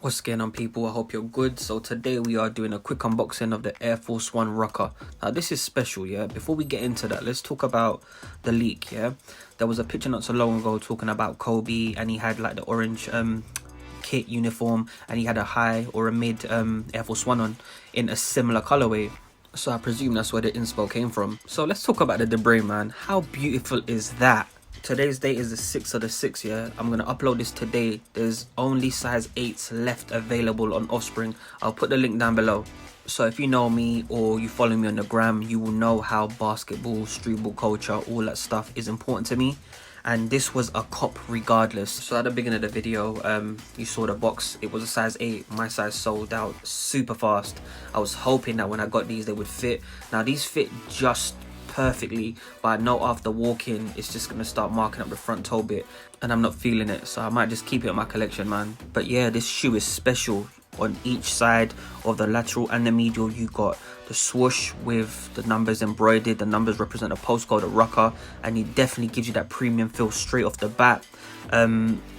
What's going on, people? I hope you're good. So today we are doing a quick unboxing of the Air Force One Rucker. Now this is special, yeah? Before we get into that, let's talk about the leak, yeah? There was a picture not so long ago talking about Kobe, and he had like the orange kit uniform, and he had a high or a mid Air Force One on in a similar colorway. So I presume that's where the inspo came from. So let's talk about the debris, man. How beautiful is that? Today's date is the 6th of the 6th, yeah? I'm going to upload this today. There's only size 8s left available on Offspring. I'll put the link down below. So if you know me or you follow me on the gram, you will know how basketball, streetball culture, all that stuff is important to me. And this was a cop regardless. So at the beginning of the video, you saw the box. It was a size 8. My size sold out super fast. I was hoping that when I got these, they would fit. Now these fit just perfectly, but I know after walking it's just gonna start marking up the front toe bit and I'm not feeling it, so I might just keep it in my collection, man. But yeah, this shoe is special. On each side of the lateral and the medial, you got the swoosh with the numbers embroidered. The numbers represent a postcode, a Rucker, and it definitely gives you that premium feel straight off the bat.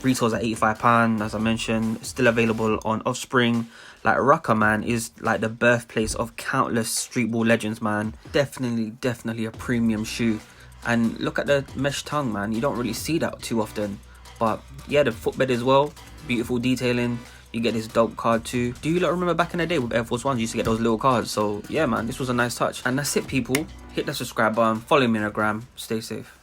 Retails at £85, as I mentioned. Still available on Offspring. Like, Rucker, man, is like the birthplace of countless streetball legends, man. Definitely a premium shoe. And look at the mesh tongue, man. You don't really see that too often. But yeah, the footbed as well, beautiful detailing. You get this dope card too. Do you lot remember back in the day with Air Force Ones, you used to get those little cards? So yeah, man, this was a nice touch. And that's it, people. Hit the subscribe button, follow me on the gram, stay safe.